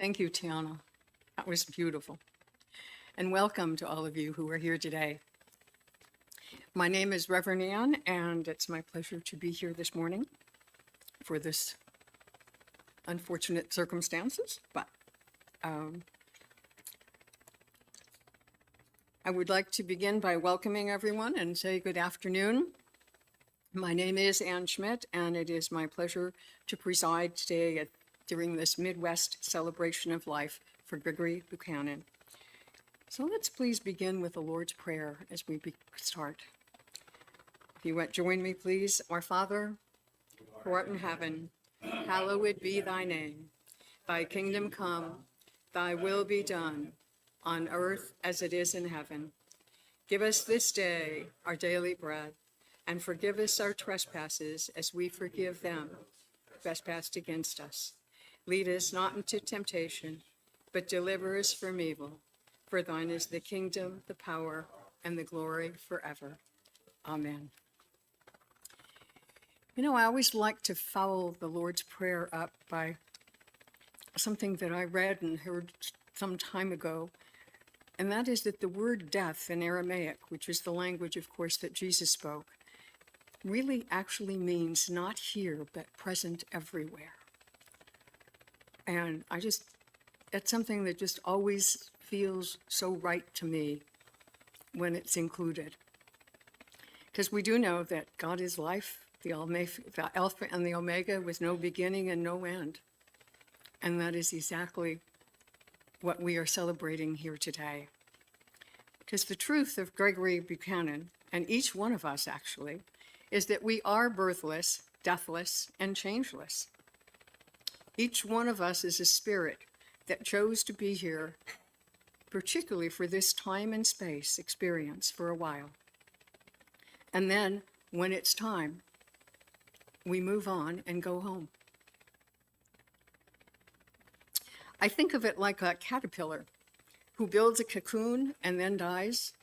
Thank you, Tiana. That was beautiful. And welcome to all of you who are here today. My name is Reverend Ann, and it's my pleasure to be here this morning for this unfortunate circumstances. But I would like to begin by welcoming everyone and say good afternoon. My name is Ann Schmidt, and it is my pleasure to preside today during this Midwest celebration of life for Gregory Buchanan. So let's please begin with the Lord's Prayer as we start. If you would join me, please. Our Father, who art in heaven, hallowed be thy name. Thy kingdom come, thy will be done, on earth as it is in heaven. Give us this day our daily bread, and forgive us our trespasses as we forgive them who trespass against us. Lead us not into temptation, but deliver us from evil. For thine is the kingdom, the power, and the glory forever. Amen. You know, I always like to follow the Lord's Prayer up by something that I read and heard some time ago, and that is that the word death in Aramaic, which is the language, of course, that Jesus spoke, really actually means not here, but present everywhere. And it's something that just always feels so right to me when it's included. Because we do know that God is life, the Alpha and the Omega, with no beginning and no end. And that is exactly what we are celebrating here today. Because the truth of Gregory Buchanan, and each one of us actually, is that we are birthless, deathless, and changeless. Each one of us is a spirit that chose to be here, particularly for this time and space experience for a while. And then, when it's time, we move on and go home. I think of it like a caterpillar who builds a cocoon and then dies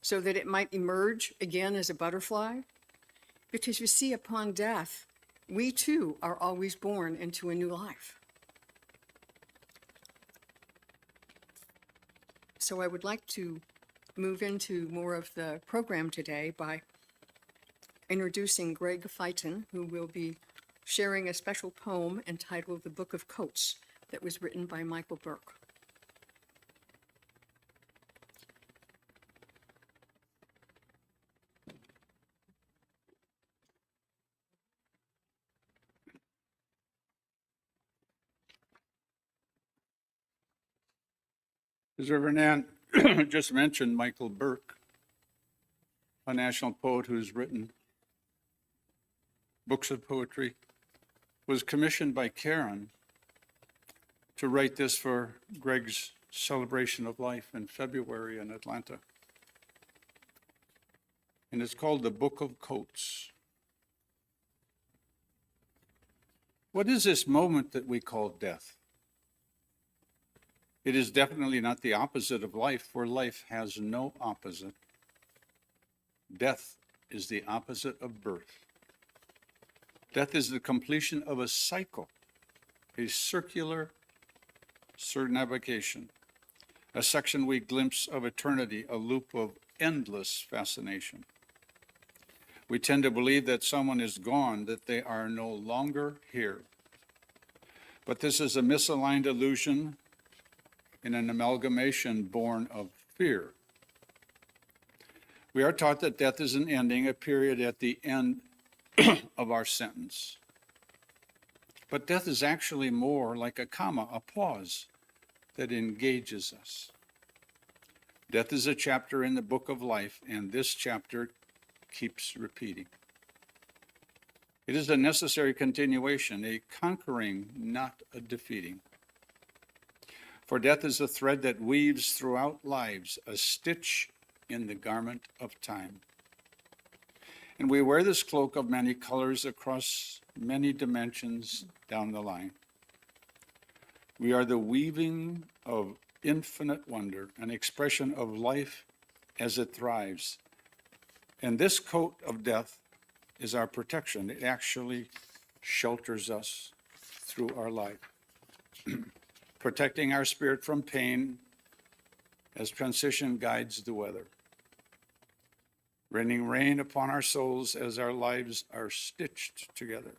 so that it might emerge again as a butterfly. Because you see, upon death, we too are always born into a new life. So I would like to move into more of the program today by introducing Greg Buchanan, who will be sharing a special poem entitled The Book of Coats that was written by Michael Burke. As Reverend Ann just mentioned, Michael Burke, a national poet who's written books of poetry, was commissioned by Karen to write this for Greg's celebration of life in February in Atlanta. And it's called The Book of Coats. What is this moment that we call death? It is definitely not the opposite of life, for life has no opposite. Death is the opposite of birth. Death is the completion of a cycle, a circular circumnavigation, a section-week glimpse of eternity, a loop of endless fascination. We tend to believe that someone is gone, that they are no longer here. But this is a misaligned illusion in an amalgamation born of fear. We are taught that death is an ending, a period at the end of our sentence. But death is actually more like a comma, a pause that engages us. Death is a chapter in the book of life, and this chapter keeps repeating. It is a necessary continuation, a conquering, not a defeating. For death is a thread that weaves throughout lives, a stitch in the garment of time. And we wear this cloak of many colors across many dimensions down the line. We are the weaving of infinite wonder, an expression of life as it thrives. And this coat of death is our protection. It actually shelters us through our life. protecting our spirit from pain as transition guides the weather, raining rain upon our souls as our lives are stitched together.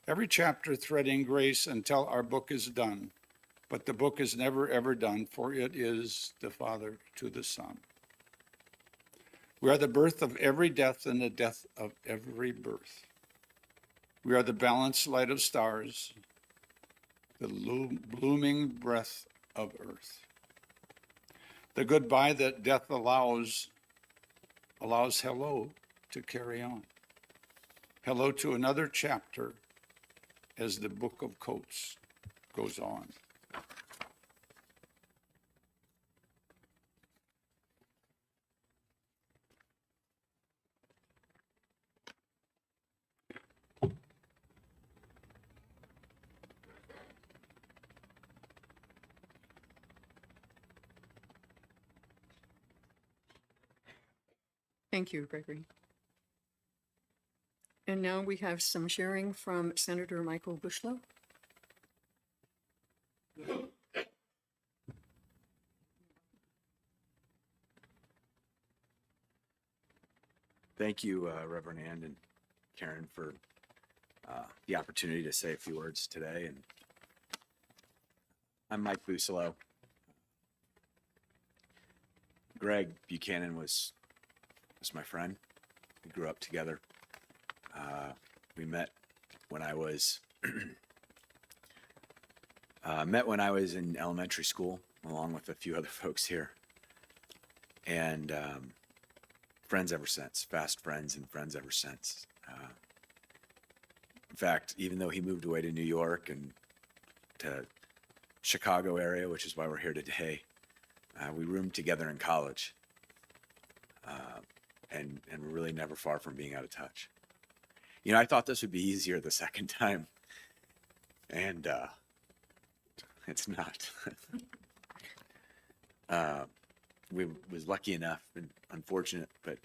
Every chapter threading grace until our book is done, but the book is never ever done, for it is the Father to the Son. We are the birth of every death and the death of every birth. We are the balanced light of stars, the blooming breath of earth. The goodbye that death allows hello to carry on. Hello to another chapter as the book of coats goes on. Thank you, Gregory. And now we have some sharing from Senator Michael Bushlow. Thank you, Reverend Ann and Karen, for the opportunity to say a few words today. And I'm Mike Bushlow. Greg Buchanan was my friend. We grew up together. We met when I was in elementary school, along with a few other folks here, and friends ever since. Fast friends and friends ever since. In fact, even though he moved away to New York and to Chicago area, which is why we're here today, we roomed together in college, and we're really never far from being out of touch. You know, I thought this would be easier the second time, and it's not. We was lucky enough and unfortunate, but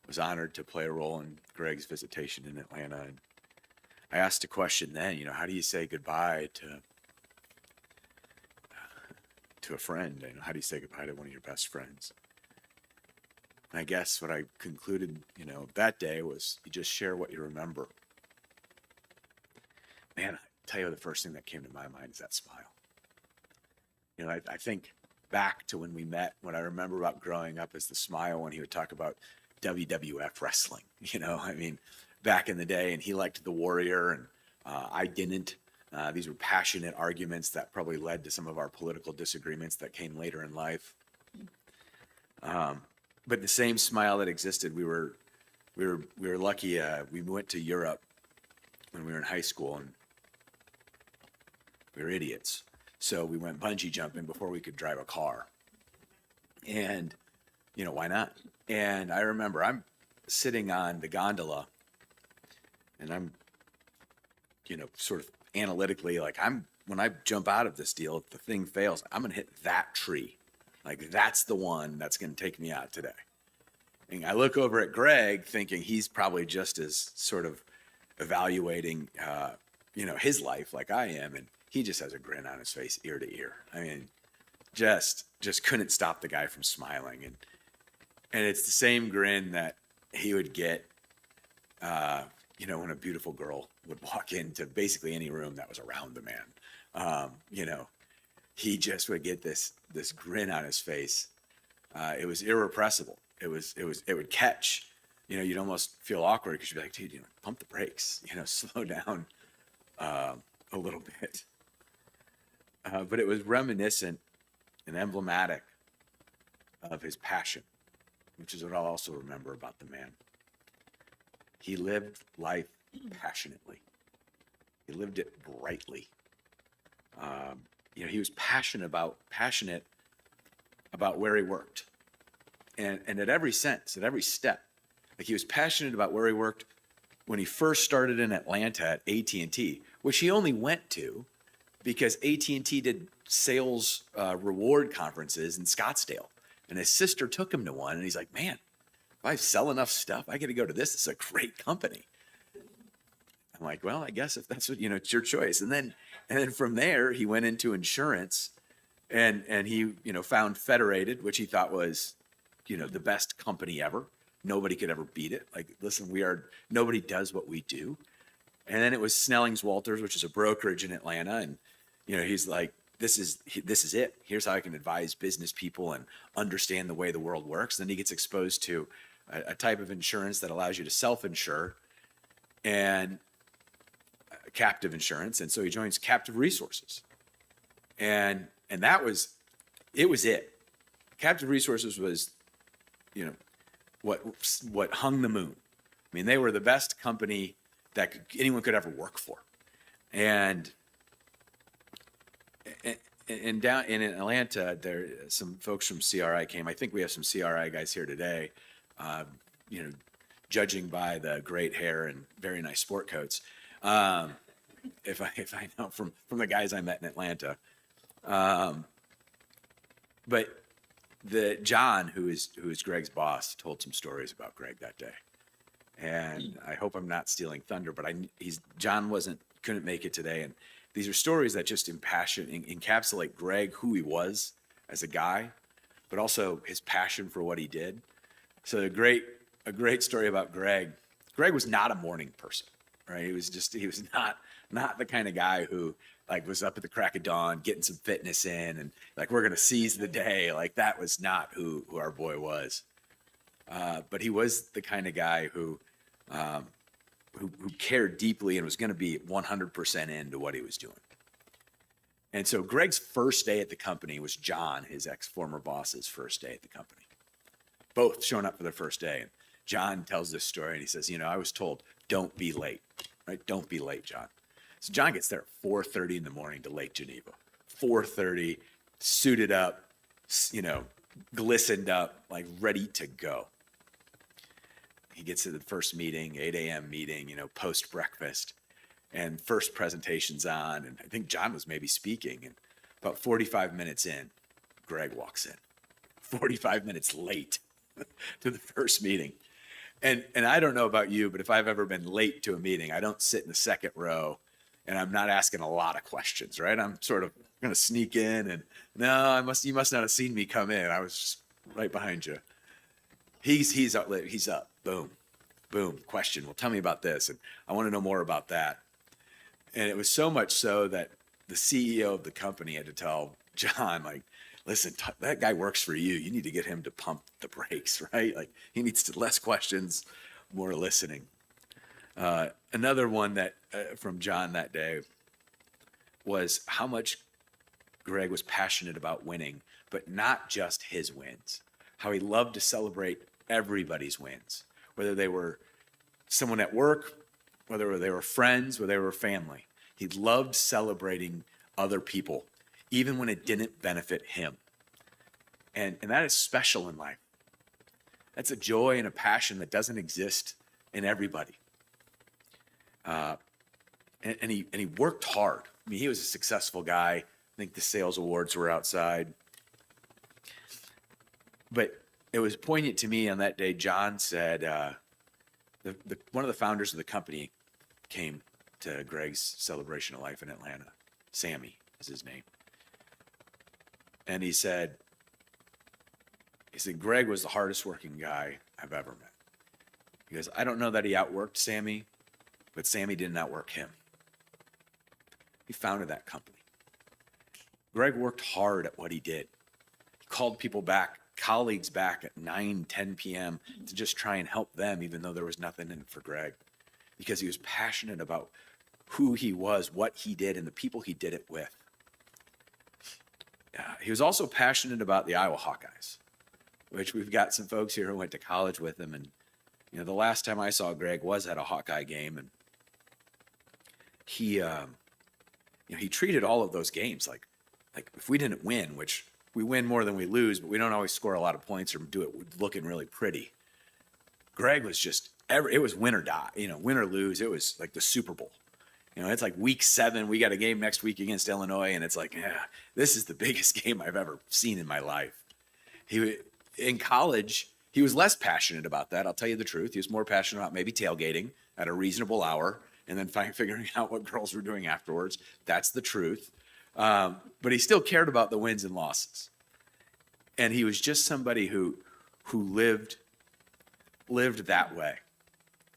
was honored to play a role in Greg's visitation in Atlanta. And I asked a question then, you know, how do you say goodbye to a friend? You know, how do you say goodbye to one of your best friends? And I guess what I concluded, you know, that day was you just share what you remember. Man, I tell you, the first thing that came to my mind is that smile. You know, I think back to when we met, what I remember about growing up is the smile when he would talk about WWF wrestling. You know, I mean, back in the day, and he liked the Warrior, and I didn't. These were passionate arguments that probably led to some of our political disagreements that came later in life. But the same smile that existed, we were lucky. We went to Europe when we were in high school, and we were idiots. So we went bungee jumping before we could drive a car. And, you know, why not? And I remember I'm sitting on the gondola, and I'm, you know, sort of analytically, like, when I jump out of this deal, if the thing fails, I'm going to hit that tree. Like, that's the one that's going to take me out today. And I look over at Greg thinking he's probably just as sort of evaluating, you know, his life like I am. And he just has a grin on his face ear to ear. I mean, just couldn't stop the guy from smiling. And it's the same grin that he would get, you know, when a beautiful girl would walk into basically any room that was around the man. You know, he just would get this grin on his face. It was irrepressible. It would catch. You know, you'd almost feel awkward because you'd be like, dude, you know, pump the brakes. You know, slow down a little bit. But it was reminiscent and emblematic of his passion, which is what I'll also remember about the man. He lived life passionately. He lived it brightly. You know, he was passionate about where he worked. And at every sense, at every step. Like, he was passionate about where he worked when he first started in Atlanta at AT&T, which he only went to because AT&T did sales reward conferences in Scottsdale. And his sister took him to one, and he's like, man, if I sell enough stuff, I get to go to this. It's a great company. I'm like, well, I guess if that's what, it's your choice. And then from there, he went into insurance and he, found Federated, which he thought was, the best company ever. Nobody could ever beat it. Like, listen, nobody does what we do. And then it was Snelling's Walters, which is a brokerage in Atlanta. And, he's like, this is it. Here's how I can advise business people and understand the way the world works. Then he gets exposed to a type of insurance that allows you to self-insure and captive insurance. And so he joins Captive Resources. And that was it. Captive Resources was, what hung the moon. I mean, they were the best company that anyone could ever work for. And down in Atlanta, there some folks from CRI came. I think we have some CRI guys here today. Judging by the great hair and very nice sport coats, if I know from the guys I met in Atlanta, but John, who is Greg's boss, told some stories about Greg that day, and I hope I'm not stealing thunder, but John couldn't make it today, and these are stories that just encapsulate Greg, who he was as a guy, but also his passion for what he did. So a great story about Greg. Greg was not a morning person, right? He was not the kind of guy who like was up at the crack of dawn, getting some fitness in and like, we're going to seize the day. Like that was not who our boy was. But he was the kind of guy who cared deeply and was going to be 100% into what he was doing. And so Greg's first day at the company was John, his former boss's first day at the company. Both showing up for their first day. And John tells this story and he says, I was told, don't be late, right? Don't be late, John. So John gets there at 4:30 in the morning to Lake Geneva. 4:30, suited up, glistened up, like ready to go. He gets to the first meeting, 8 a.m. meeting, post breakfast, and first presentation's on. And I think John was maybe speaking. And about 45 minutes in, Greg walks in. 45 minutes late to the first meeting. And I don't know about you, but if I've ever been late to a meeting, I don't sit in the second row and I'm not asking a lot of questions, right? I'm sort of going to sneak in and no, you must not have seen me come in. I was just right behind you. He's up. Boom. Question. Well, tell me about this. And I want to know more about that. And it was so much so that the CEO of the company had to tell John, like, listen, that guy works for you. You need to get him to pump the brakes, right? Like he needs to less questions, more listening. Another one that from John that day was how much Greg was passionate about winning, but not just his wins. How he loved to celebrate everybody's wins, whether they were someone at work, whether they were friends, whether they were family. He loved celebrating other people, even when it didn't benefit him. And that is special in life. That's a joy and a passion that doesn't exist in everybody. And he worked hard. I mean, he was a successful guy. I think the sales awards were outside. But it was poignant to me on that day. John said, one of the founders of the company came to Greg's celebration of life in Atlanta. Sammy is his name. And he said, Greg was the hardest working guy I've ever met. He goes, I don't know that he outworked Sammy, but Sammy didn't outwork him. He founded that company. Greg worked hard at what he did. He called people back, colleagues back at 9, 10 p.m. to just try and help them, even though there was nothing in it for Greg, because he was passionate about who he was, what he did, and the people he did it with. He was also passionate about the Iowa Hawkeyes, which we've got some folks here who went to college with him. And, the last time I saw Greg was at a Hawkeye game. And he treated all of those games like if we didn't win, which we win more than we lose, but we don't always score a lot of points or do it looking really pretty. Greg was just, it was win or die, win or lose. It was like the Super Bowl. It's like week 7. We got a game next week against Illinois, and it's like, this is the biggest game I've ever seen in my life. In college, he was less passionate about that. I'll tell you the truth. He was more passionate about maybe tailgating at a reasonable hour and then figuring out what girls were doing afterwards. That's the truth. But he still cared about the wins and losses. And he was just somebody who lived that way.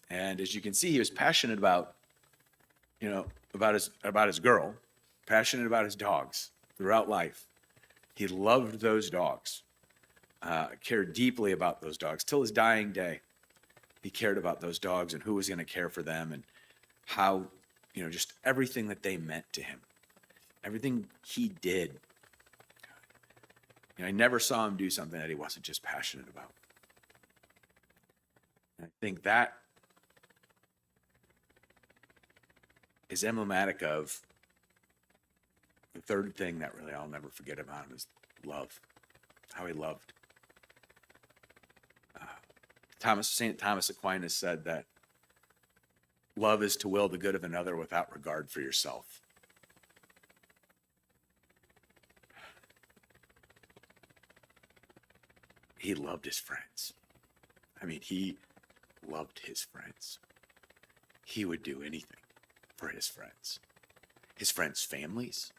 And as you can see, he was passionate about his girl, passionate about his dogs throughout life. He loved those dogs, cared deeply about those dogs till his dying day. He cared about those dogs and who was going to care for them and how, just everything that they meant to him, everything he did. I never saw him do something that he wasn't just passionate about. And I think that is emblematic of the third thing that really I'll never forget about him is love, how he loved. St. Thomas Aquinas said that love is to will the good of another without regard for yourself. He loved his friends. He loved his friends. He would do anything for his friends' families,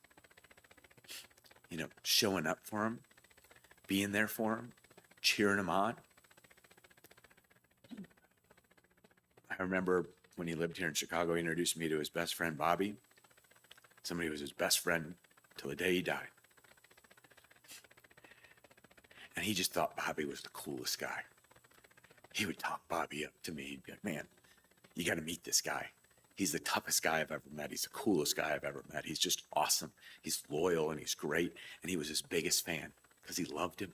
showing up for them, being there for them, cheering them on. I remember when he lived here in Chicago, he introduced me to his best friend, Bobby. Somebody who was his best friend till the day he died. And he just thought Bobby was the coolest guy. He would talk Bobby up to me. He'd be like, man, you got to meet this guy. He's the toughest guy I've ever met. He's the coolest guy I've ever met. He's just awesome. He's loyal and he's great. And he was his biggest fan because he loved him.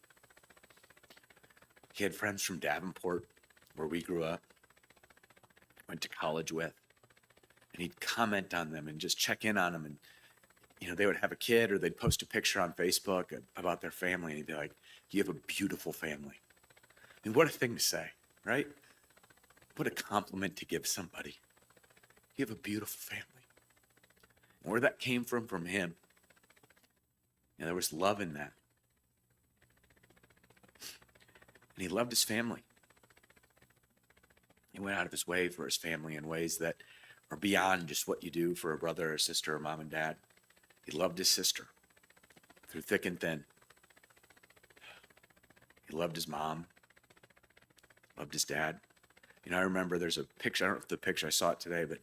He had friends from Davenport, where we grew up, went to college with. And he'd comment on them and just check in on them. And, they would have a kid or they'd post a picture on Facebook about their family. And he'd be like, you have a beautiful family. What a thing to say, right? What a compliment to give somebody. You have a beautiful family. And where that came from him, there was love in that. And he loved his family. He went out of his way for his family in ways that are beyond just what you do for a brother or sister or mom and dad. He loved his sister through thick and thin. He loved his mom, loved his dad. I remember there's a picture, I don't know if the picture, I saw it today, but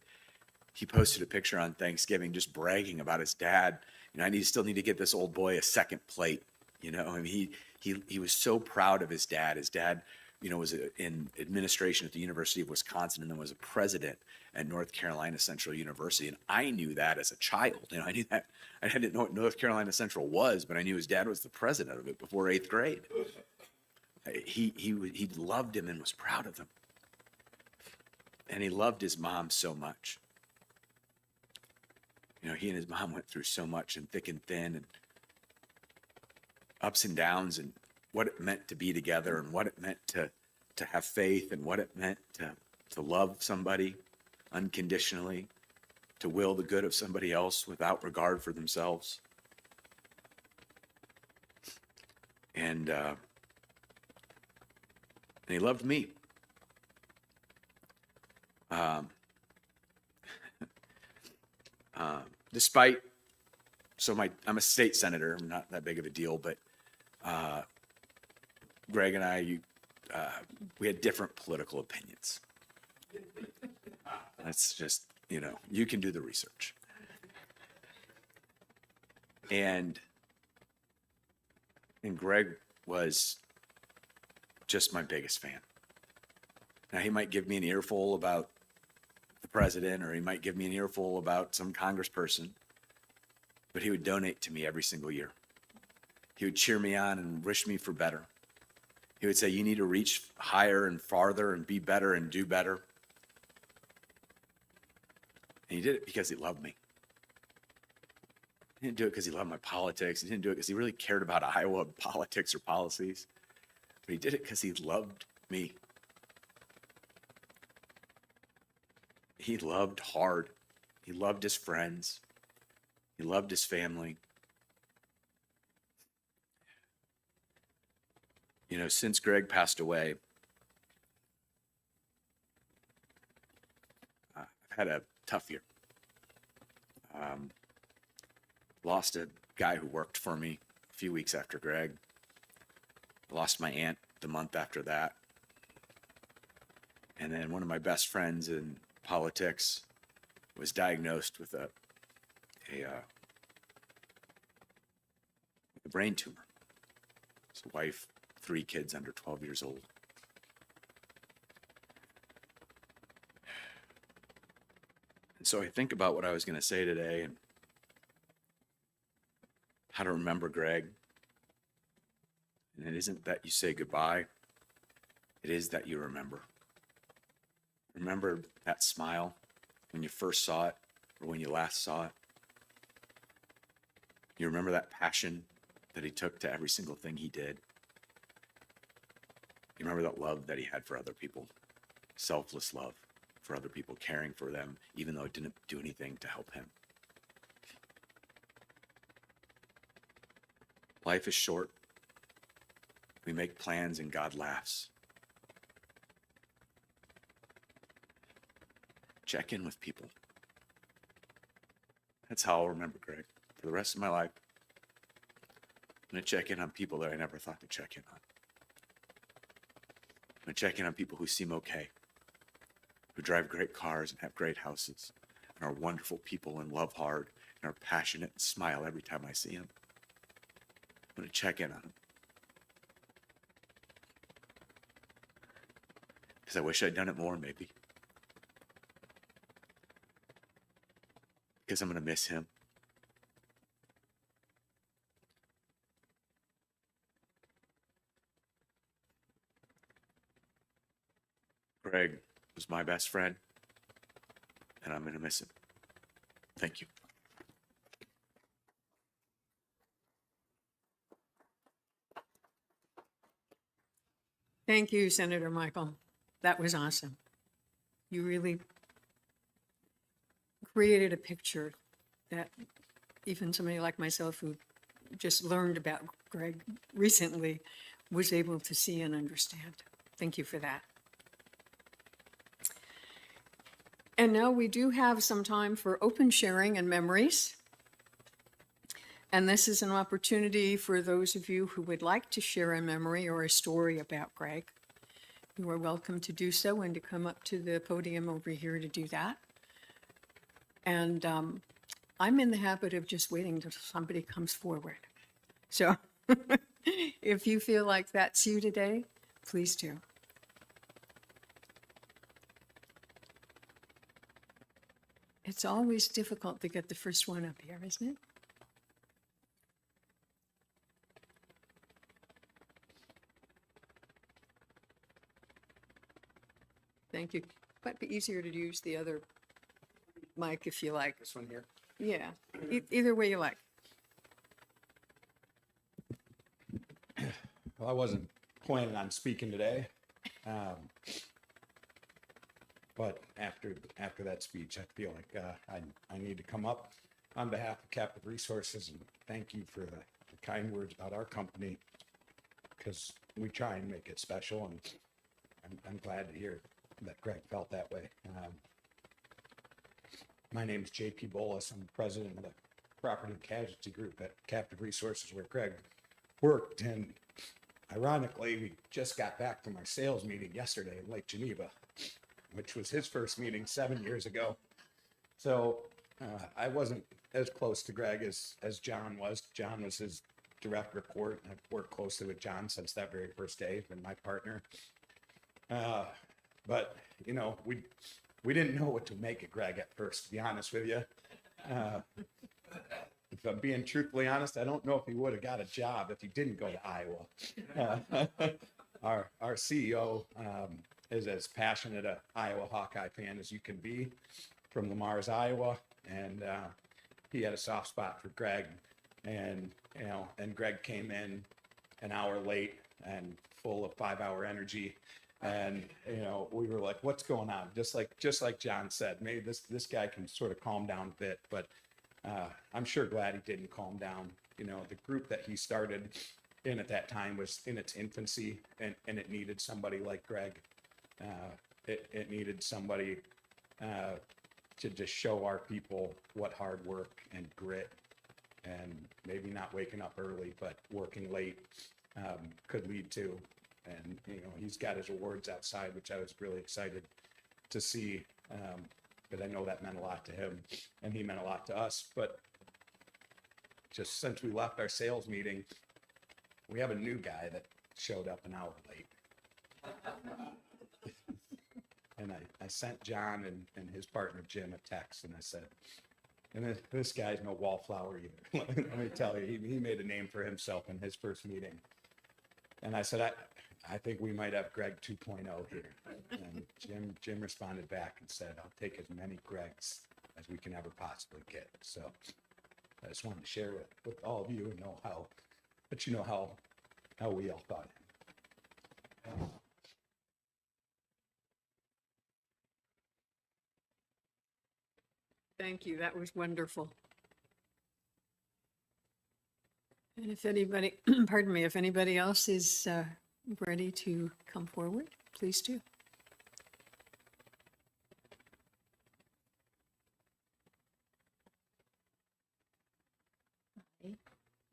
he posted a picture on Thanksgiving just bragging about his dad. I still need to get this old boy a second plate. He was so proud of his dad. His dad, was in administration at the University of Wisconsin and then was a president at North Carolina Central University. And I knew that as a child. I knew that. I didn't know what North Carolina Central was, but I knew his dad was the president of it before 8th grade. He loved him and was proud of him. And he loved his mom so much. He and his mom went through so much in thick and thin and ups and downs and what it meant to be together and what it meant to have faith and what it meant to love somebody unconditionally, to will the good of somebody else without regard for themselves. And he loved me. I'm a state senator. I'm not that big of a deal, but Greg and I, we had different political opinions. That's just, you can do the research. And Greg was just my biggest fan. Now, he might give me an earful about the president, or he might give me an earful about some congressperson, but he would donate to me every single year. He would cheer me on and wish me for better. He would say, you need to reach higher and farther and be better and do better. And he did it because he loved me. He didn't do it because he loved my politics. He didn't do it because he really cared about Iowa politics or policies. But he did it because he loved me. He loved hard. He loved his friends. He loved his family. Since Greg passed away, I've had a tough year. Lost a guy who worked for me a few weeks after Greg. Lost my aunt the month after that. And then one of my best friends in politics was diagnosed with a brain tumor. His wife, 3 kids under 12 years old. And so I think about what I was going to say today and how to remember Greg. And it isn't that you say goodbye. It is that you remember. Remember that smile when you first saw it or when you last saw it. You remember that passion that he took to every single thing he did. You remember that love that he had for other people, selfless love for other people, caring for them, even though it didn't do anything to help him. Life is short. We make plans and God laughs. Check in with people. That's how I'll remember Greg for the rest of my life. I'm going to check in on people that I never thought to check in on. I'm going to check in on people who seem okay, who drive great cars and have great houses, and are wonderful people and love hard and are passionate and smile every time I see them. I'm going to check in on them. Because I wish I'd done it more, maybe. Because I'm going to miss him. Greg was my best friend, and I'm going to miss him. Thank you. Thank you, Senator Michael. That was awesome. You really created a picture that even somebody like myself who just learned about Greg recently was able to see and understand. Thank you for that. And now we do have some time for open sharing and memories. And this is an opportunity for those of you who would like to share a memory or a story about Greg. You are welcome to do so and to come up to the podium over here to do that. And I'm in the habit of just waiting till somebody comes forward. So if you feel like that's you today, please do. It's always difficult to get the first one up here, isn't it? Thank you. Might be easier to use the other mic if you like. This one here. Yeah, either way you like. Well, I wasn't planning on speaking today. But after that speech, I feel like I need to come up on behalf of Captive Resources and thank you for the kind words about our company, because we try and make it special, and I'm glad to hear that Greg felt that way. My name is J.P. Bolus. I'm the president of the Property and Casualty Group at Captive Resources, where Greg worked. And ironically, we just got back from our sales meeting yesterday in Lake Geneva, which was his first meeting 7 years ago. So I wasn't as close to Greg as John was. John was his direct report. I've worked closely with John since that very first day, and my partner. But, you know, we didn't know what to make of Greg at first, to be honest with you. If I'm being truthfully honest, I don't know if he would have got a job if he didn't go to Iowa. Our CEO is as passionate a Iowa Hawkeye fan as you can be, from Lamar's, Iowa, and he had a soft spot for Greg, and Greg came in an hour late and full of 5-hour energy, and we were like, what's going on? Just like John said, maybe this guy can sort of calm down a bit, but I'm sure glad he didn't calm down. The group that he started in at that time was in its infancy, and it needed somebody like Greg. It needed somebody to just show our people what hard work and grit and maybe not waking up early, but working late could lead to. And, he's got his awards outside, which I was really excited to see, because I know that meant a lot to him and he meant a lot to us. But just since we left our sales meeting, we have a new guy that showed up an hour late. And I sent John and his partner Jim a text, and I said, and this guy's no wallflower either. Let me tell you, he made a name for himself in his first meeting. And I said, I think we might have Greg 2.0 here. And Jim responded back and said, I'll take as many Gregs as we can ever possibly get. So I just wanted to share with all of you and let you know how we all thought of him. Thank you. That was wonderful. And if anybody, pardon me, if anybody else is ready to come forward, please do. Hi,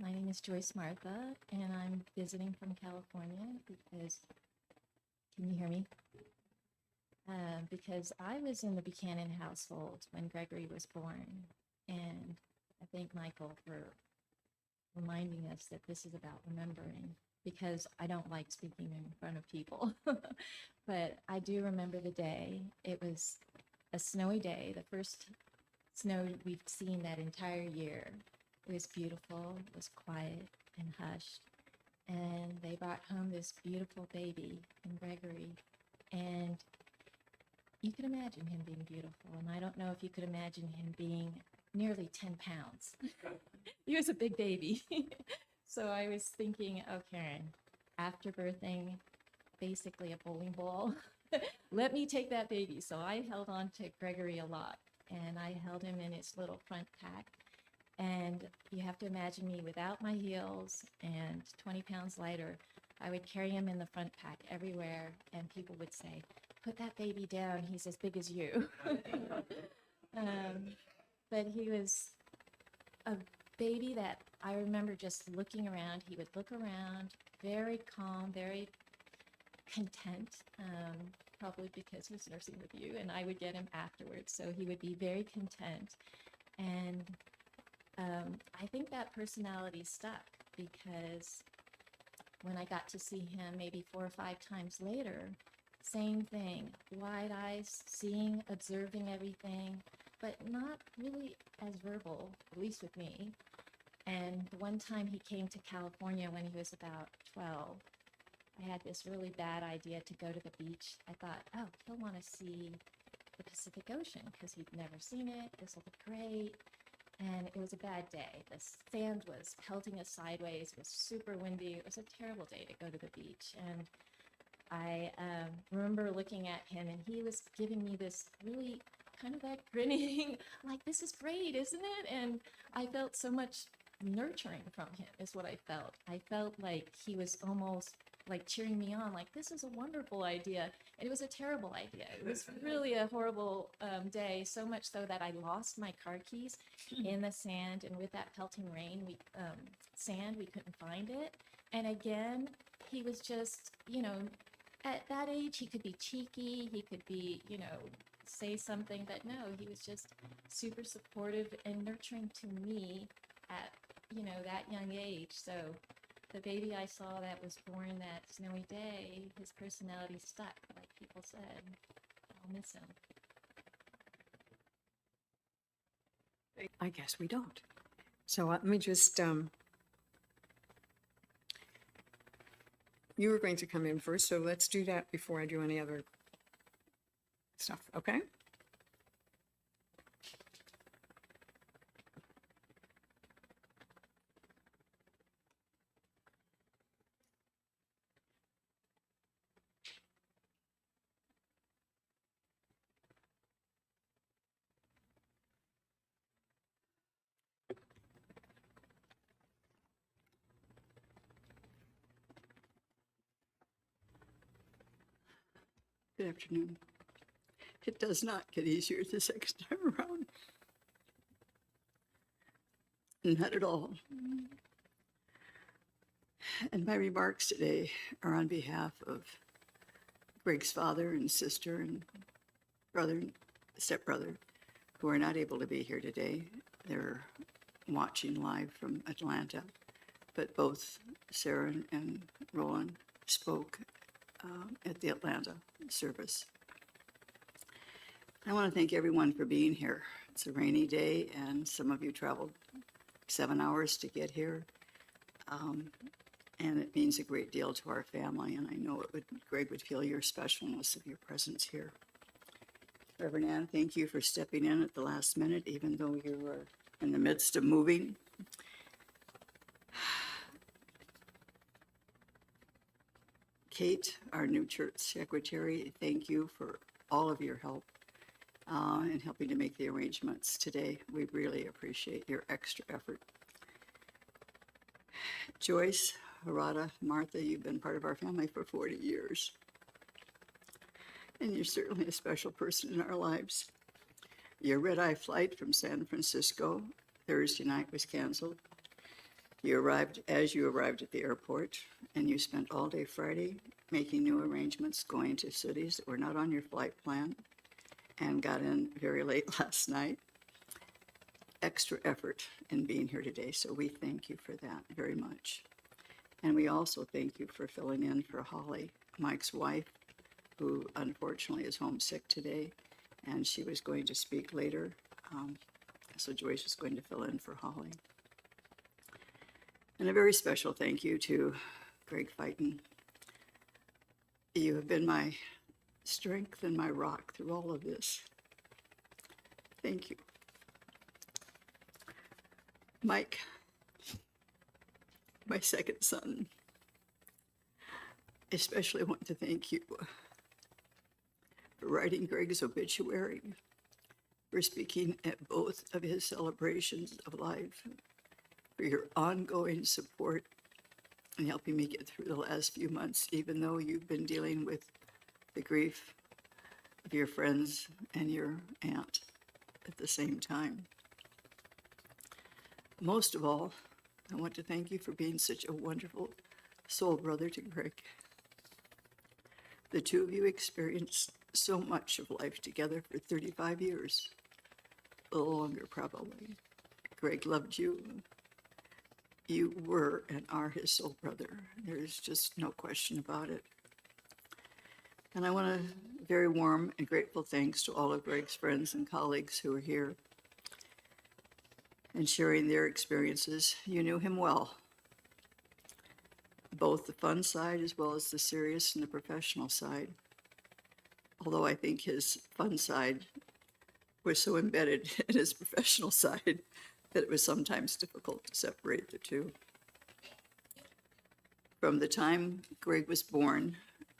my name is Joyce Martha, and I'm visiting from California because, can you hear me? Because I was in the Buchanan household when Gregory was born, and I thank Michael for reminding us that this is about remembering, because I don't like speaking in front of people. But I do remember the day. It was a snowy day, the first snow we've seen that entire year. It was beautiful, it was quiet and hushed, and they brought home this beautiful baby in Gregory, and you could imagine him being beautiful, and I don't know if you could imagine him being nearly 10 pounds. He was a big baby. So I was thinking, oh, Karen, after birthing basically a bowling ball, let me take that baby. So I held on to Gregory a lot, and I held him in his little front pack. And you have to imagine me without my heels and 20 pounds lighter. I would carry him in the front pack everywhere, and people would say, put that baby down, he's as big as you. But he was a baby that I remember just looking around. He would look around, very calm, very content, probably because he was nursing with you, and I would get him afterwards. So he would be very content. And I think that personality stuck, because when I got to see him maybe 4 or 5 times later, same thing, wide eyes, seeing, observing everything, but not really as verbal, at least with me. And the one time he came to California when he was about 12, I had this really bad idea to go to the beach. I thought, oh, he'll want to see the Pacific Ocean because he'd never seen it. This will be great. And it was a bad day. The sand was pelting us sideways. It was super windy. It was a terrible day to go to the beach. And I remember looking at him, and he was giving me this really kind of that grinning, like, this is great, isn't it? And I felt so much nurturing from him, is what I felt. I felt like he was almost like cheering me on, like, this is a wonderful idea. And it was a terrible idea. It was really a horrible day, so much so that I lost my car keys in the sand, and with that pelting rain, we couldn't find it. And again, he was just, at that age, he could be cheeky, he could be, say something, but no, he was just super supportive and nurturing to me at, that young age. So the baby I saw that was born that snowy day, his personality stuck, like people said. I'll miss him. I guess we don't. So let me just, you were going to come in first, so let's do that before I do any other stuff, okay? Good afternoon. It does not get easier the second time around. Not at all. And my remarks today are on behalf of Greg's father and sister and brother and stepbrother who are not able to be here today. They're watching live from Atlanta, but both Sarah and Roland spoke at the Atlanta service. I want to thank everyone for being here. It's a rainy day, and some of you traveled 7 hours to get here. And it means a great deal to our family, and I know Greg would feel your specialness of your presence here. Reverend Ann, thank you for stepping in at the last minute, even though you were in the midst of moving. Kate, our new church secretary, thank you for all of your help in helping to make the arrangements today. We really appreciate your extra effort. Joyce, Harada, Martha, you've been part of our family for 40 years. And you're certainly a special person in our lives. Your red-eye flight from San Francisco Thursday night was canceled. You arrived at the airport, and you spent all day Friday making new arrangements, going to cities that were not on your flight plan, and got in very late last night. Extra effort in being here today, so we thank you for that very much. And we also thank you for filling in for Holly, Mike's wife, who unfortunately is homesick today, and she was going to speak later. So Joyce is going to fill in for Holly. And a very special thank you to Greg Fighton. You have been my strength and my rock through all of this. Thank you. Mike, my second son, especially want to thank you for writing Greg's obituary, for speaking at both of his celebrations of life, for your ongoing support and helping me get through the last few months, even though you've been dealing with the grief of your friends and your aunt at the same time. Most of all, I want to thank you for being such a wonderful soul brother to Greg. The two of you experienced so much of life together for 35 years, a little longer probably. Greg loved you. You were and are his soul brother. There's just no question about it. And I want a very warm and grateful thanks to all of Greg's friends and colleagues who are here and sharing their experiences. You knew him well, both the fun side as well as the serious and the professional side. Although I think his fun side was so embedded in his professional side that it was sometimes difficult to separate the two. From the time Greg was born,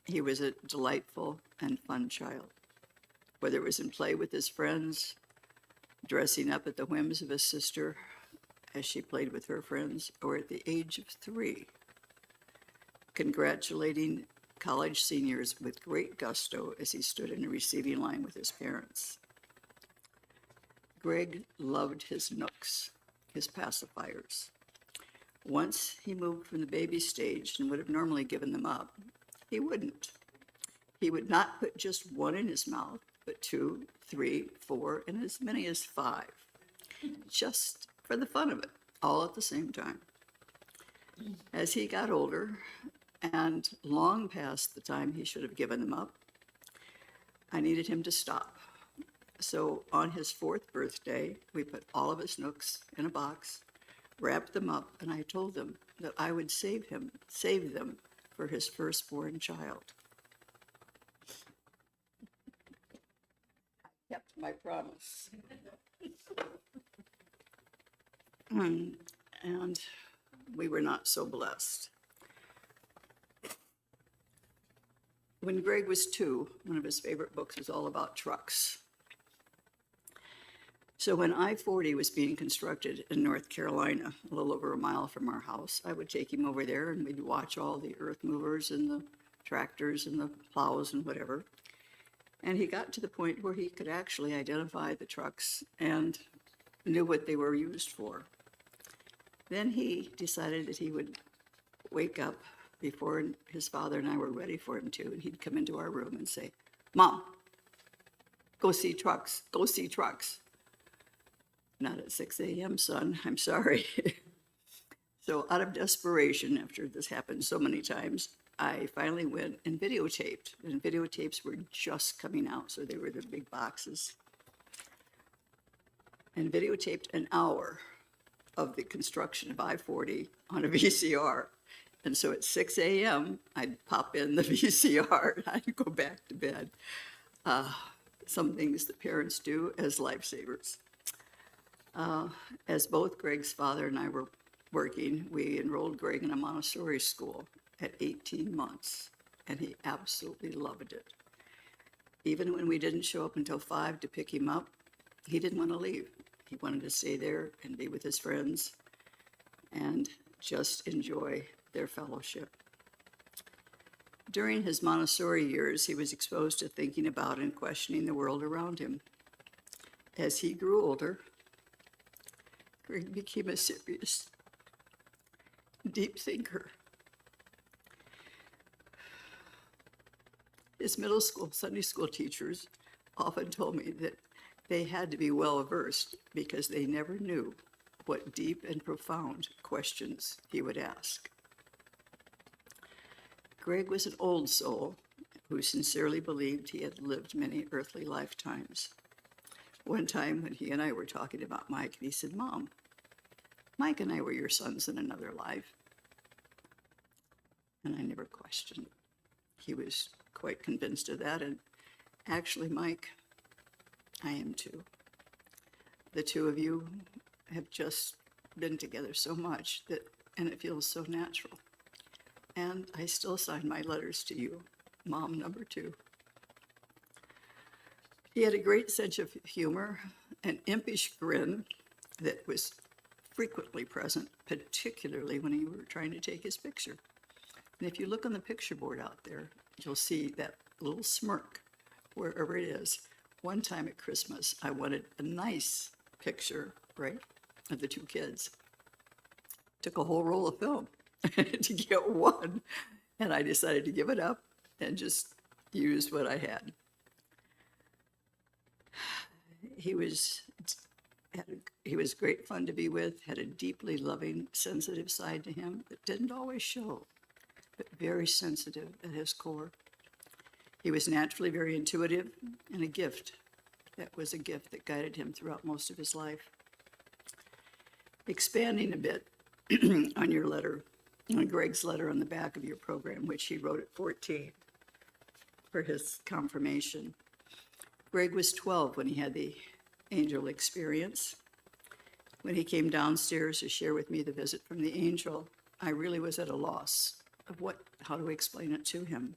he was a delightful and fun child. Whether it was in play with his friends, dressing up at the whims of his sister as she played with her friends, or at the age of 3, congratulating college seniors with great gusto as he stood in a receiving line with his parents. Greg loved his nooks, his pacifiers. Once he moved from the baby stage and would have normally given them up, he wouldn't. He would not put just one in his mouth, but 2, 3, 4, and as many as 5, just for the fun of it, all at the same time. As he got older, and long past the time he should have given them up, I needed him to stop. So on his 4th birthday, we put all of his nooks in a box, wrapped them up, and I told him that I would save them for his firstborn child. I kept my promise. And we were not so blessed. When Greg was 2, one of his favorite books was all about trucks. So when I-40 was being constructed in North Carolina, a little over a mile from our house, I would take him over there and we'd watch all the earth movers and the tractors and the plows and whatever. And he got to the point where he could actually identify the trucks and knew what they were used for. Then he decided that he would wake up before his father and I were ready for him to, and he'd come into our room and say, "Mom, go see trucks, go see trucks." "Not at 6 a.m., son, I'm sorry." So out of desperation, after this happened so many times, I finally went and videotaped, and videotapes were just coming out, so they were the big boxes, and videotaped an hour of the construction of I-40 on a VCR. And so at 6 a.m., I'd pop in the VCR and I'd go back to bed. Some things that parents do as lifesavers. As both Greg's father and I were working, we enrolled Greg in a Montessori school at 18 months, and he absolutely loved it. Even when we didn't show up until 5 to pick him up, he didn't want to leave. He wanted to stay there and be with his friends and just enjoy their fellowship. During his Montessori years, he was exposed to thinking about and questioning the world around him. As he grew older, Greg became a serious, deep thinker. His middle school Sunday school teachers often told me that they had to be well versed because they never knew what deep and profound questions he would ask. Greg was an old soul who sincerely believed he had lived many earthly lifetimes. One time when he and I were talking about Mike, he said, "Mom, Mike and I were your sons in another life." And I never questioned it. He was quite convinced of that, and actually, Mike, I am too. The two of you have just been together so much that, and it feels so natural. And I still sign my letters to you, Mom number 2. He had a great sense of humor, an impish grin that was frequently present, particularly when he were trying to take his picture. And if you look on the picture board out there, you'll see that little smirk wherever it is. One time at Christmas, I wanted a nice picture, right, of the two kids. Took a whole roll of film to get one, and I decided to give it up and just use what I had. He was great fun to be with, had a deeply loving, sensitive side to him that didn't always show, but very sensitive at his core. He was naturally very intuitive, and a gift. That was a gift that guided him throughout most of his life. Expanding a bit on your letter, on Greg's letter on the back of your program, which he wrote at 14 for his confirmation. Greg was 12 when he had the angel experience. When he came downstairs to share with me the visit from the angel, I really was at a loss of how to explain it to him,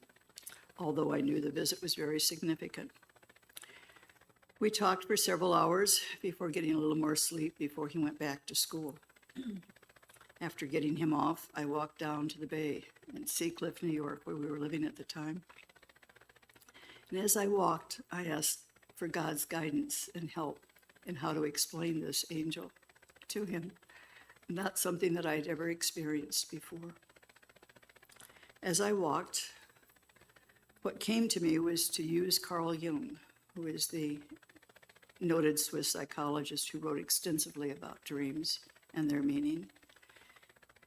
although I knew the visit was very significant. We talked for several hours before getting a little more sleep before he went back to school. After getting him off, I walked down to the bay in Seacliff, New York, where we were living at the time. And as I walked, I asked for God's guidance and help in how to explain this angel to him, not something that I'd ever experienced before. As I walked, what came to me was to use Carl Jung, who is the noted Swiss psychologist who wrote extensively about dreams and their meaning,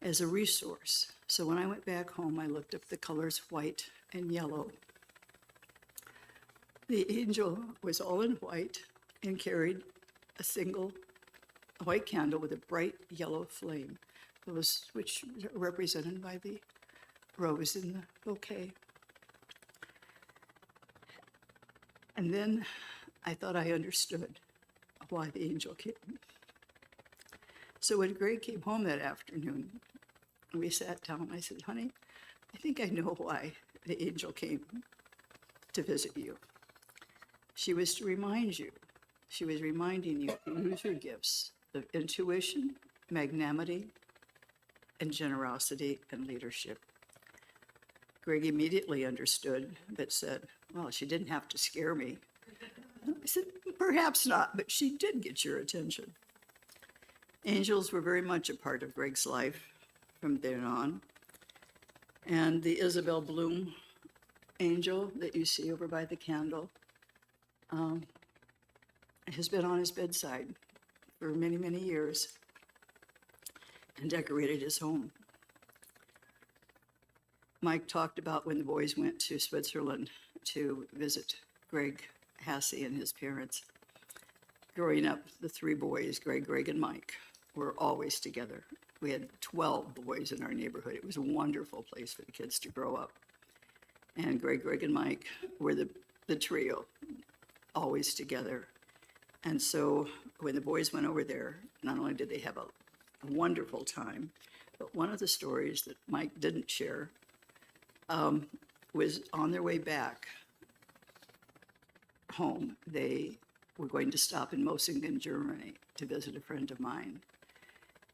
as a resource. So when I went back home, I looked up the colors white and yellow. The angel was all in white and carried a single white candle with a bright yellow flame, which are represented by the rose in the bouquet. And then I thought I understood why the angel came. So when Greg came home that afternoon, we sat down. I said, "Honey, I think I know why the angel came to visit you. She was to remind you. She was reminding you to use your gifts of intuition, magnanimity, and generosity and leadership." Greg immediately understood, but said, Well, she didn't have to scare me. I said, perhaps not, but she did get your attention. Angels were very much a part of Greg's life from then on. And the Isabel Bloom angel that you see over by the candle has been on his bedside for many, many years and decorated his home. Mike talked about when the boys went to Switzerland to visit Greg Hassey and his parents. Growing up, the three boys, Greg, and Mike, were always together. We had 12 boys in our neighborhood. It was a wonderful place for the kids to grow up. And Greg, and Mike were the trio, always together. And so when the boys went over there, not only did they have a wonderful time, but one of the stories that Mike didn't share was on their way back home. They were going to stop in Mosingen, Germany to visit a friend of mine.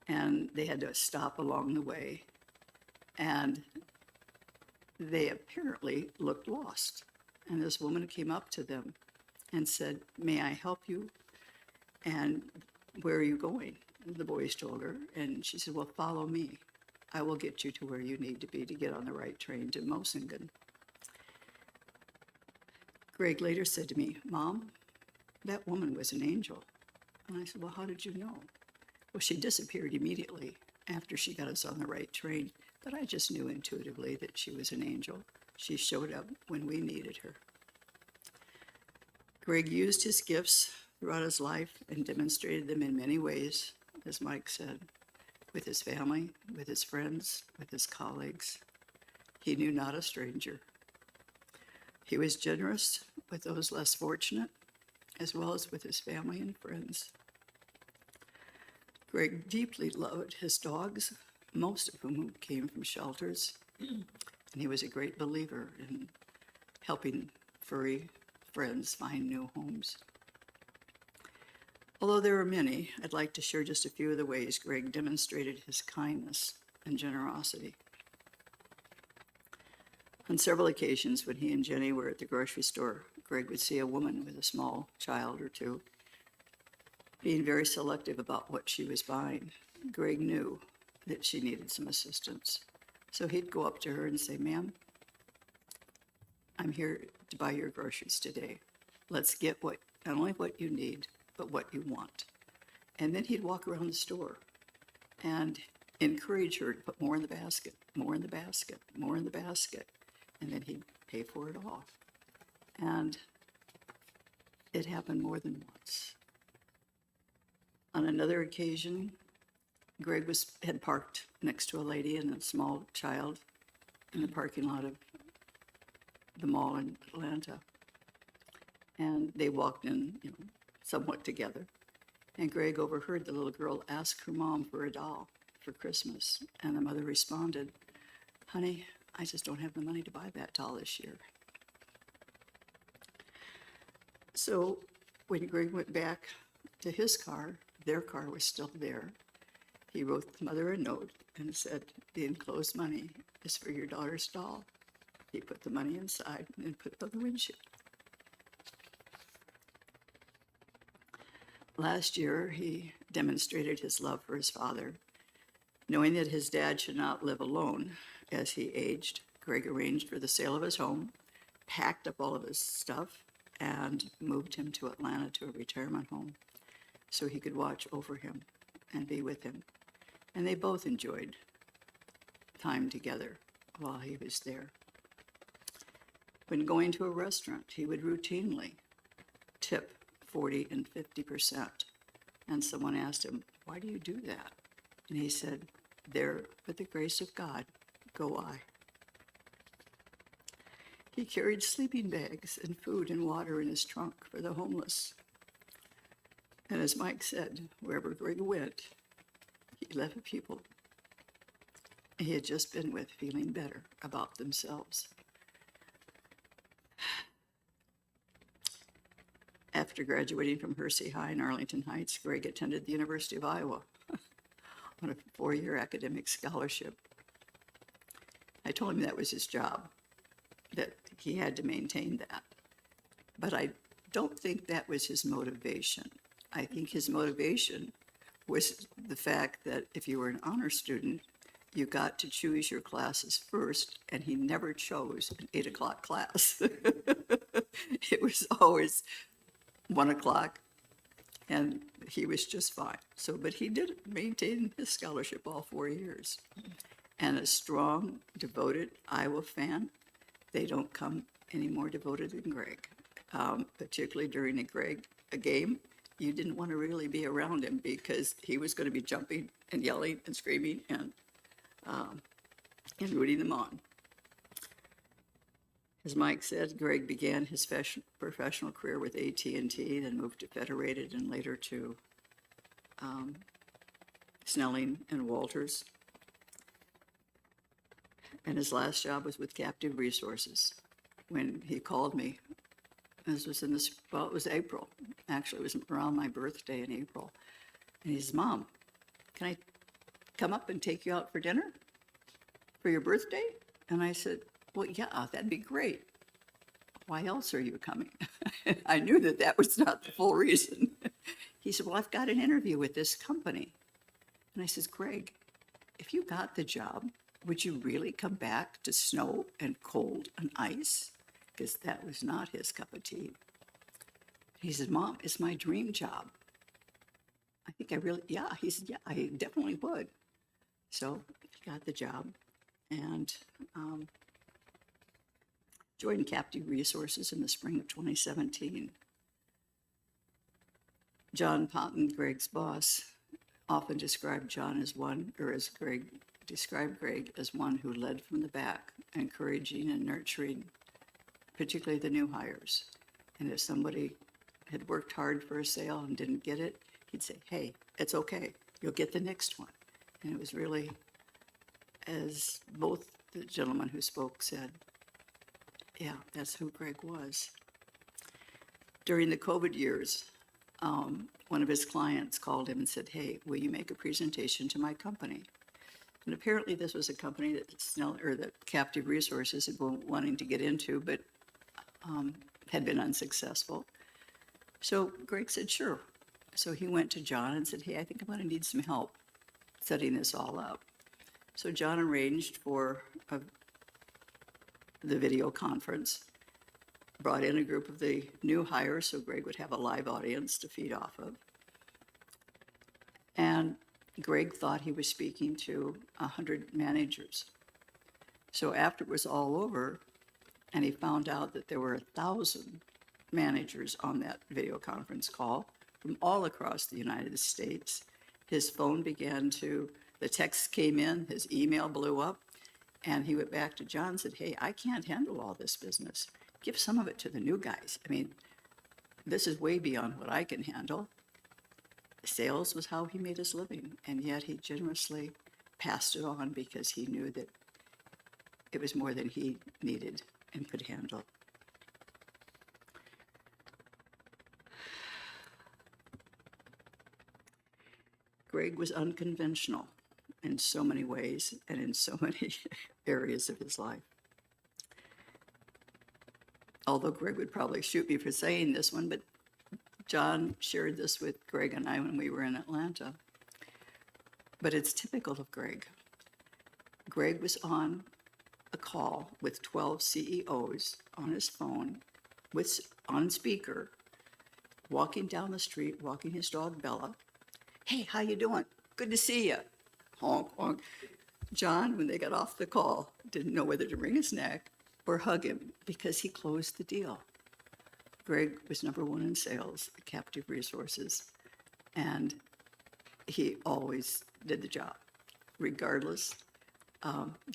And they had to stop along the way. And they apparently looked lost. And this woman came up to them and said, "May I help you? And where are you going?" And the boys told her, and she said, "Well, follow me. I will get you to where you need to be to get on the right train to Mosingen." Greg later said to me, "Mom, that woman was an angel." And I said, "Well, how did you know?" "Well, she disappeared immediately after she got us on the right train, but I just knew intuitively that she was an angel. She showed up when we needed her." Greg used his gifts throughout his life and demonstrated them in many ways, as Mike said, with his family, with his friends, with his colleagues. He knew not a stranger. He was generous with those less fortunate, as well as with his family and friends. Greg deeply loved his dogs, most of whom came from shelters, and he was a great believer in helping furry friends find new homes. Although there are many, I'd like to share just a few of the ways Greg demonstrated his kindness and generosity. On several occasions when he and Jenny were at the grocery store, Greg would see a woman with a small child or two being very selective about what she was buying. Greg knew that she needed some assistance. So he'd go up to her and say, "Ma'am, I'm here to buy your groceries today. Let's get not only what you need, but what you want." And then he'd walk around the store and encourage her to put more in the basket, more in the basket, more in the basket. And then he'd pay for it all. And it happened more than once. On another occasion, Greg had parked next to a lady and a small child in the parking lot of the mall in Atlanta. And they walked in, somewhat together. And Greg overheard the little girl ask her mom for a doll for Christmas. And the mother responded, "Honey, I just don't have the money to buy that doll this year." So when Greg went back to his car, their car was still there. He wrote the mother a note and said, "The enclosed money is for your daughter's doll." He put the money inside and put it on the windshield. Last year, he demonstrated his love for his father. Knowing that his dad should not live alone as he aged, Greg arranged for the sale of his home, packed up all of his stuff, and moved him to Atlanta to a retirement home so he could watch over him and be with him. And they both enjoyed time together while he was there. When going to a restaurant, he would routinely tip 40 and 50%. And someone asked him, "Why do you do that?" And he said, "There, with the grace of God, go I." He carried sleeping bags and food and water in his trunk for the homeless. And as Mike said, wherever Greg went, he left people he had just been with feeling better about themselves. After graduating from Hersey High in Arlington Heights, Greg attended the University of Iowa on a 4-year academic scholarship. I told him that was his job, that he had to maintain that. But I don't think that was his motivation. I think his motivation was the fact that if you were an honor student, you got to choose your classes first, and he never chose an 8 o'clock class. It was always 1 o'clock, and he was just fine. So, but he did maintain his scholarship all 4 years. And a strong, devoted Iowa fan, they don't come any more devoted than Greg. Particularly during a game, you didn't want to really be around him because he was going to be jumping and yelling and screaming and rooting them on. As Mike said, Greg began his professional career with AT&T, then moved to Federated and later to Snelling and Walters. And his last job was with Captive Resources. When he called me, this was in this, well, it was April. Actually, it was around my birthday in April. And he says, Mom, can I come up and take you out for dinner for your birthday? And I said, well, yeah, that'd be great. Why else are you coming? I knew that that was not the full reason. He said, well, I've got an interview with this company. And I says, Greg, if you got the job, would you really come back to snow and cold and ice? Because that was not his cup of tea. He said, Mom, it's my dream job. I think I really, yeah. He said, yeah, I definitely would. So he got the job and joined Captive Resources in the spring of 2017. John Ponton, Greg's boss, often described John as one, or as Greg described Greg as one who led from the back, encouraging and nurturing, particularly the new hires. And if somebody had worked hard for a sale and didn't get it, he'd say, hey, it's okay, you'll get the next one. And it was really, as both the gentlemen who spoke said, yeah, that's who Greg was. During the COVID years, one of his clients called him and said, hey, will you make a presentation to my company? And apparently this was a company that Captive Resources had been wanting to get into, but had been unsuccessful. So Greg said, sure. So he went to John and said, hey, I think I'm going to need some help setting this all up. So John arranged for the video conference, brought in a group of the new hires so Greg would have a live audience to feed off of. And Greg thought he was speaking to 100 managers. So after it was all over, and he found out that there were 1,000 managers on that video conference call from all across the United States, his phone the texts came in, his email blew up, and he went back to John and said, hey, I can't handle all this business. Give some of it to the new guys. I mean, this is way beyond what I can handle. Sales was how he made his living, and yet he generously passed it on because he knew that it was more than he needed and could handle. Greg was unconventional in so many ways and in so many areas of his life. Although Greg would probably shoot me for saying this one, but John shared this with Greg and I when we were in Atlanta. But it's typical of Greg. Greg was on a call with 12 CEOs on his phone, on speaker, walking down the street, walking his dog Bella. Hey, how you doing? Good to see you. Honk, honk. John, when they got off the call, didn't know whether to wring his neck or hug him because he closed the deal. Greg was number one in sales at Captive Resources, and he always did the job. Regardless,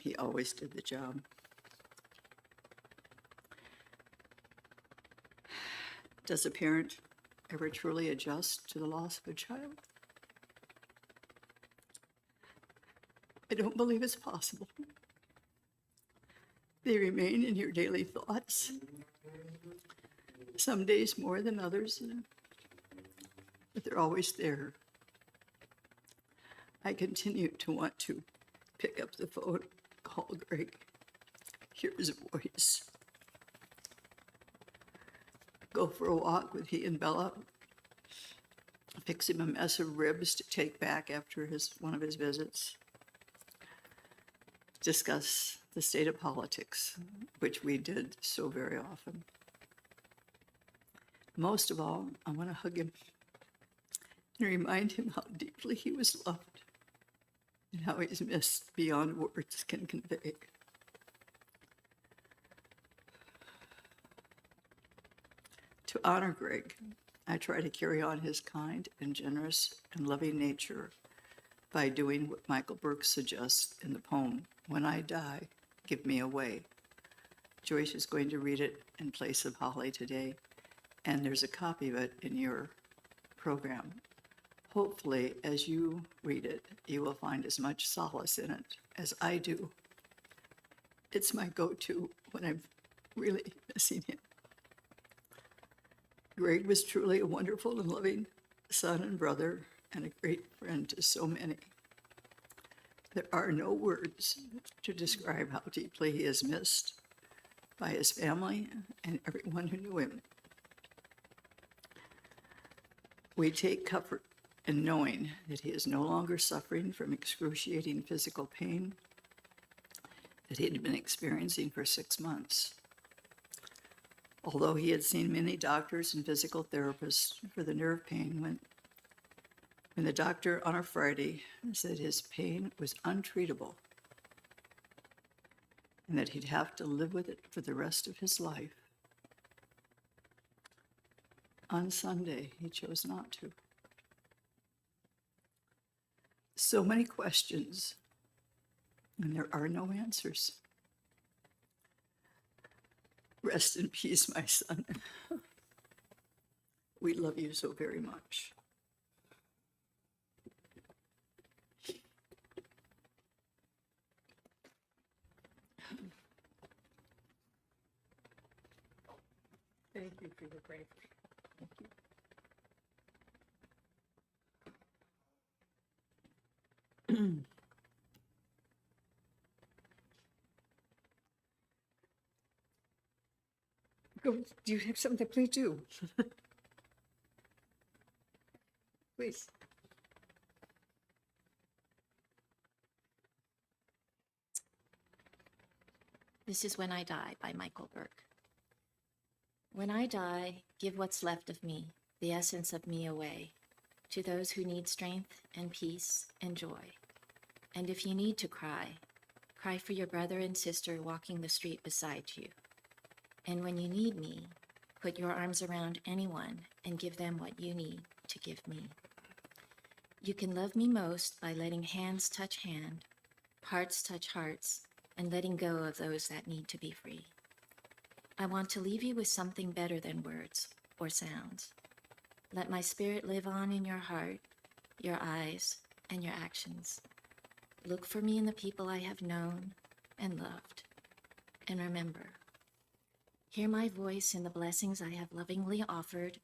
he always did the job. Does a parent ever truly adjust to the loss of a child? I don't believe it's possible. They remain in your daily thoughts, some days more than others, but they're always there. I continue to want to pick up the phone, call Greg, hear his voice. go for a walk with he and Bella, fix him a mess of ribs to take back after one of his visits, discuss the state of politics, which we did so very often. Most of all, I want to hug him and remind him how deeply he was loved and how he's missed beyond words can convey. To honor Greg, I try to carry on his kind and generous and loving nature by doing what Michael Burke suggests in the poem, "When I Die, Give Me Away." Joyce is going to read it in place of Holly today, and there's a copy of it in your program. Hopefully, as you read it, you will find as much solace in it as I do. It's my go-to when I'm really missing him. Greg was truly a wonderful and loving son and brother and a great friend to so many. There are no words to describe how deeply he is missed by his family and everyone who knew him. We take comfort in knowing that he is no longer suffering from excruciating physical pain that he had been experiencing for 6 months. Although he had seen many doctors and physical therapists for the nerve pain, when the doctor on a Friday said his pain was untreatable and that he'd have to live with it for the rest of his life, on Sunday he chose not to. So many questions, and there are no answers. Rest in peace, my son. We love you so very much. Thank you for your bravery. Thank you. Go, do you have something? Please do. Please. This is When I Die by Michael Burke. When I die, give what's left of me, the essence of me away, to those who need strength and peace and joy. And if you need to cry, cry for your brother and sister walking the street beside you. And when you need me, put your arms around anyone and give them what you need to give me. You can love me most by letting hands touch hand, hearts touch hearts, and letting go of those that need to be free. I want to leave you with something better than words or sounds. Let my spirit live on in your heart, your eyes, and your actions. Look for me in the people I have known and loved. And remember, hear my voice in the blessings I have lovingly offered,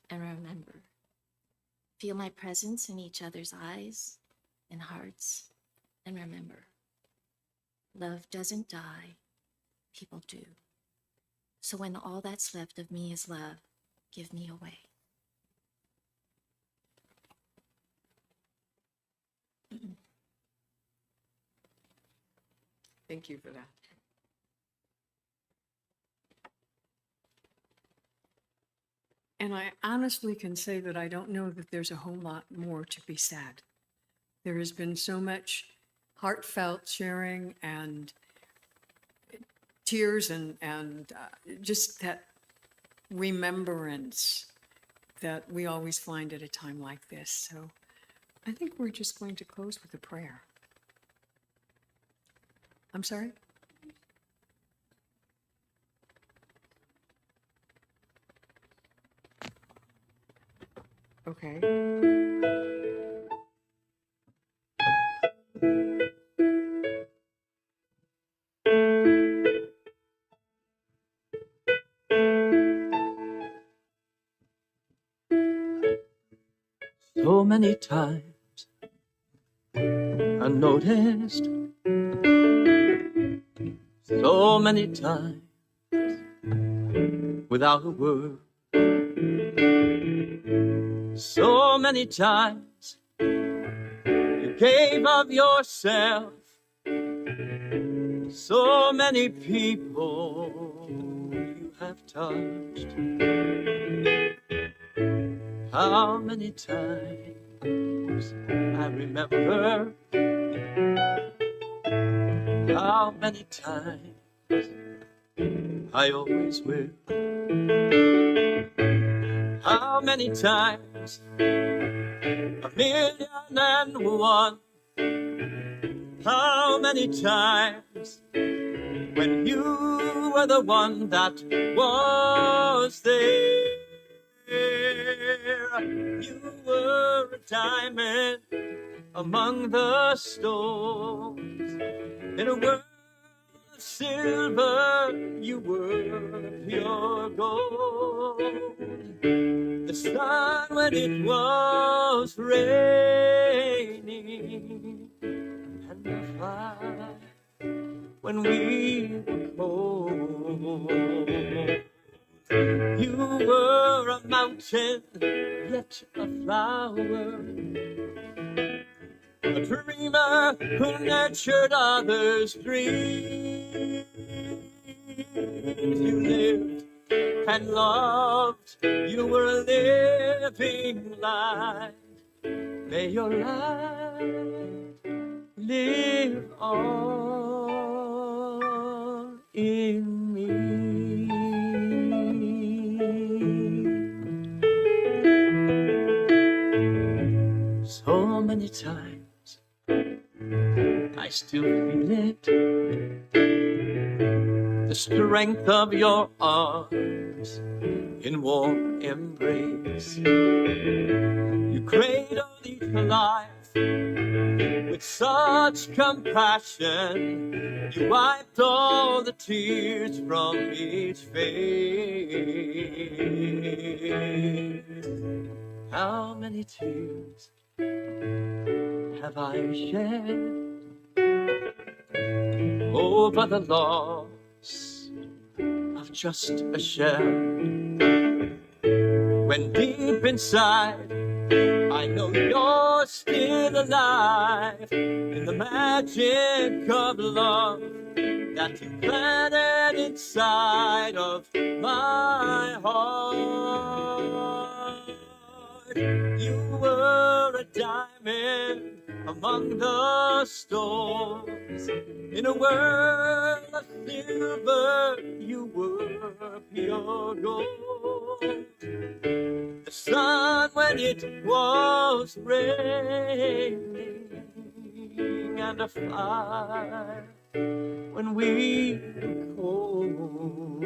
and remember, feel my presence in each other's eyes and hearts, and remember, love doesn't die, people do. So when all that's left of me is love, give me away. Thank you for that. And I honestly can say that I don't know that there's a whole lot more to be said. There has been so much heartfelt sharing and tears and just that remembrance that we always find at a time like this. So I think we're just going to close with a prayer. I'm sorry? Okay. So many times I noticed, so many times without a word, So many times you gave of yourself. So many people you have touched. How many times I remember. How many times I always will. How many times? 1,000,001. How many times when you were the one that was there? You were a diamond among the stones. In a world of silver, you were pure gold. The sun when it was raining, and the fire when we were cold. You were a mountain, yet a flower. A dreamer who nurtured others' dreams. You lived and loved. You were a living light. May your light live on in me. So many times I still feel it, the strength of your arms in warm embrace. You cradled each life with such compassion. You wiped all the tears from each face. How many tears have I shed over the loss of just a shell? When deep inside I know you're still alive in the magic of love that you planted inside of my heart. You were a diamond among the storms. In a world of silver, you were pure gold. The sun when it was raining, and a fire when we were cold.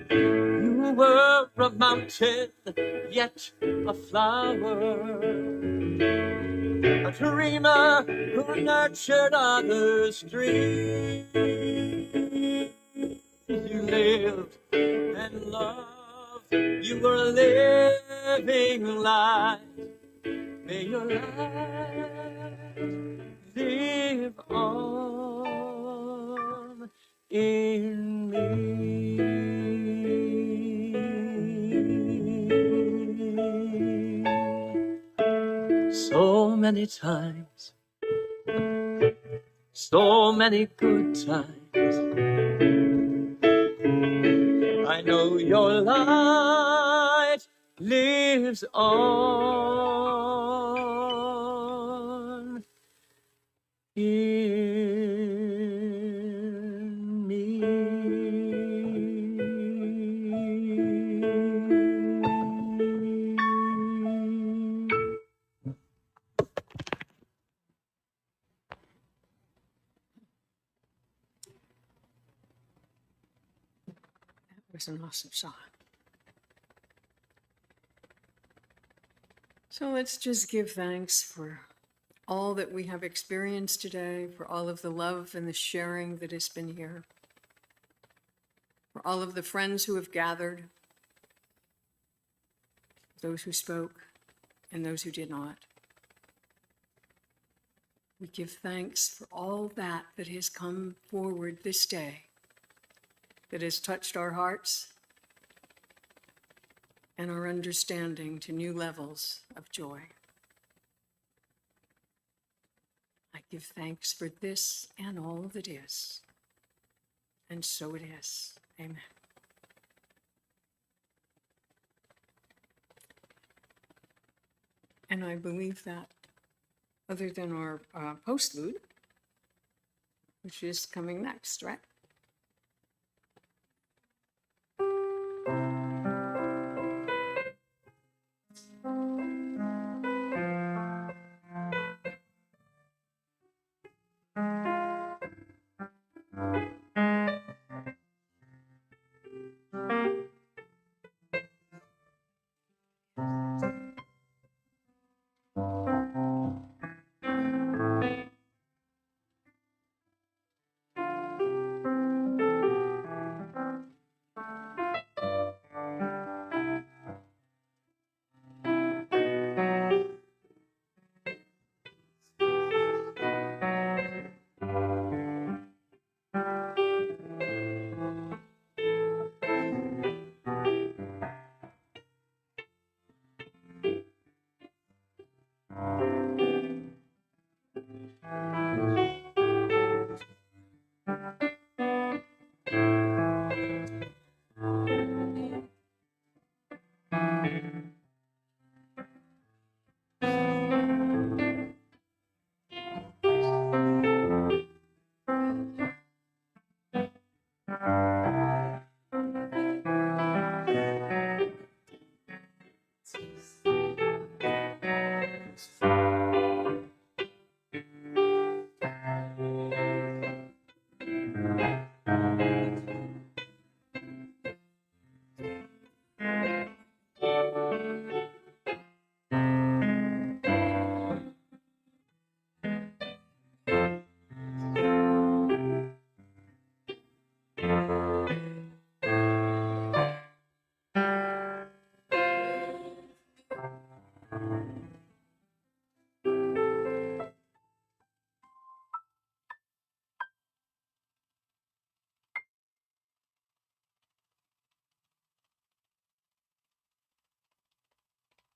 You were a mountain, yet a flower. A dreamer who nurtured others' dreams. You lived and loved. You were a living light. May your light live on in me. So many times, so many good times, I know your light lives on in me. It was an awesome song. So let's just give thanks for all that we have experienced today, for all of the love and the sharing that has been here, for all of the friends who have gathered, those who spoke and those who did not. We give thanks for all that has come forward this day, that has touched our hearts and our understanding to new levels of joy. I give thanks for this and all that is. And so it is. Amen. And I believe that other than our postlude, which is coming next, right?